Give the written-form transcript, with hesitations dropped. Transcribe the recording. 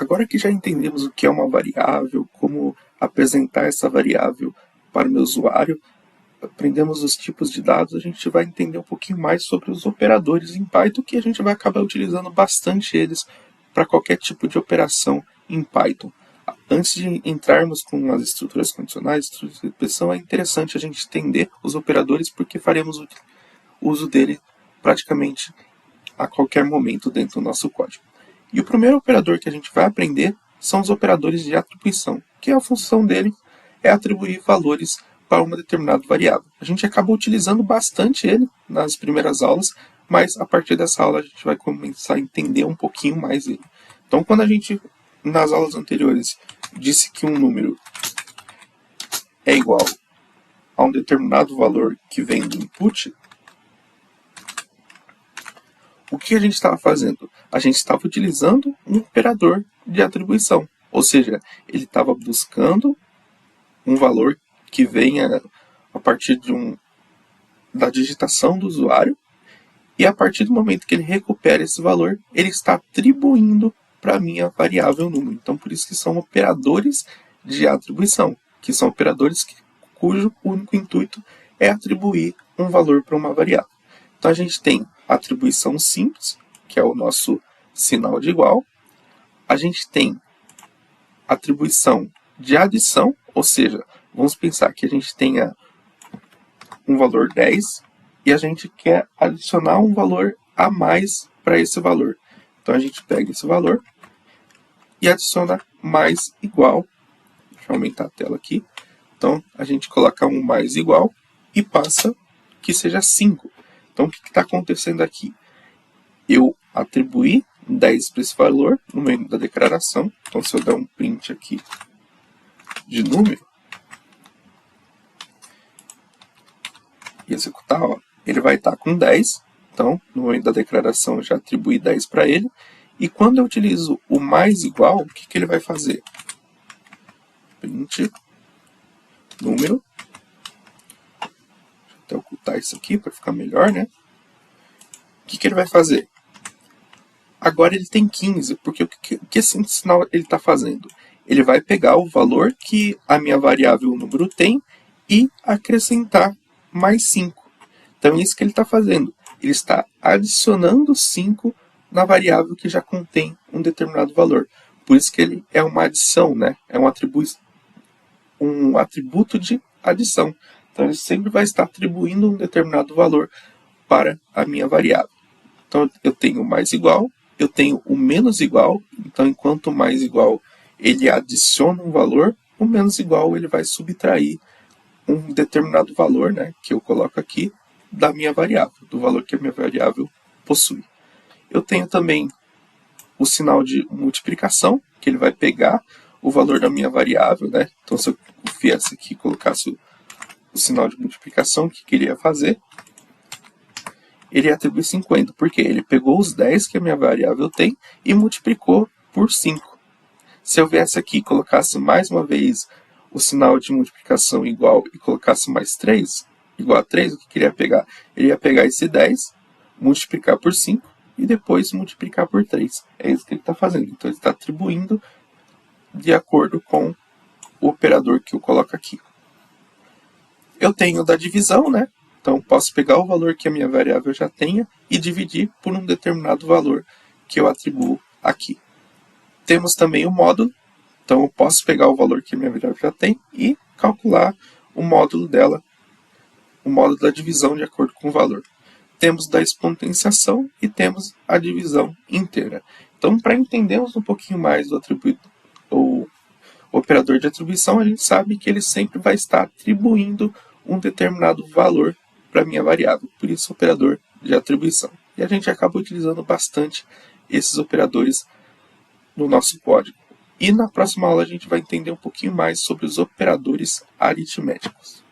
Agora que já entendemos o que é uma variável, como apresentar essa variável para o meu usuário, aprendemos os tipos de dados, a gente vai entender um pouquinho mais sobre os operadores em Python, que a gente vai acabar utilizando bastante eles para qualquer tipo de operação em Python. Antes de entrarmos com as estruturas condicionais, estruturas de repetição, é interessante a gente entender os operadores, porque faremos o uso dele praticamente a qualquer momento dentro do nosso código. E o primeiro operador que a gente vai aprender são os operadores de atribuição, que a função dele é atribuir valores para uma determinada variável. A gente acabou utilizando bastante ele nas primeiras aulas, mas a partir dessa aula a gente vai começar a entender um pouquinho mais ele. Então, quando a gente, nas aulas anteriores, disse que um número é igual a um determinado valor que vem do input, o que a gente estava fazendo? A gente estava utilizando um operador de atribuição, ou seja, ele estava buscando um valor que venha a partir da digitação do usuário, e a partir do momento que ele recupera esse valor, ele está atribuindo para a minha variável número. Então, por isso que são operadores de atribuição, que são operadores cujo único intuito é atribuir um valor para uma variável. Então, a gente tem atribuição simples, que é o nosso sinal de igual. A gente tem atribuição de adição, ou seja, vamos pensar que a gente tenha um valor 10 e a gente quer adicionar um valor a mais para esse valor. Então, a gente pega esse valor e adiciona mais igual. Deixa eu aumentar a tela aqui. Então, a gente coloca um mais igual e passa que seja 5. Então, o que está acontecendo aqui? Eu atribuí 10 para esse valor no meio da declaração. Então, se eu der um print aqui de número e executar, ó, ele vai estar com 10. Então, no momento da declaração, eu já atribuí 10 para ele. E quando eu utilizo o mais igual, o que ele vai fazer? Print número. Deixa eu até ocultar isso aqui para ficar melhor, né? O que ele vai fazer? Agora ele tem 15, porque o que esse sinal ele está fazendo? Ele vai pegar o valor que a minha variável número tem e acrescentar mais 5. Então é isso que ele está fazendo. Ele está adicionando 5 na variável que já contém um determinado valor. Por isso que ele é uma adição, né? É um atributo de adição. Então ele sempre vai estar atribuindo um determinado valor para a minha variável. Então eu tenho o mais igual, eu tenho o menos igual. Então enquanto o mais igual ele adiciona um valor, o menos igual ele vai subtrair um determinado valor, né, que eu coloco aqui, da minha variável, do valor que a minha variável possui. Eu tenho também o sinal de multiplicação, que ele vai pegar o valor da minha variável, né? Então, se eu viesse aqui e colocasse o sinal de multiplicação, o que ele ia fazer? Ele ia atribuir 50, porque ele pegou os 10 que a minha variável tem e multiplicou por 5. Se eu viesse aqui e colocasse mais uma vez o sinal de multiplicação igual e colocasse mais 3, igual a 3, o que ele ia pegar? Ele ia pegar esse 10, multiplicar por 5 e depois multiplicar por 3. É isso que ele está fazendo. Então, ele está atribuindo de acordo com o operador que eu coloco aqui. Eu tenho da divisão, né? Então, posso pegar o valor que a minha variável já tenha e dividir por um determinado valor que eu atribuo aqui. Temos também o módulo. Então, eu posso pegar o valor que a minha variável já tem e calcular o módulo dela, o módulo da divisão de acordo com o valor. Temos da exponenciação e temos a divisão inteira. Então, para entendermos um pouquinho mais o operador de atribuição, a gente sabe que ele sempre vai estar atribuindo um determinado valor para a minha variável. Por isso, operador de atribuição. E a gente acaba utilizando bastante esses operadores no nosso código. E na próxima aula a gente vai entender um pouquinho mais sobre os operadores aritméticos.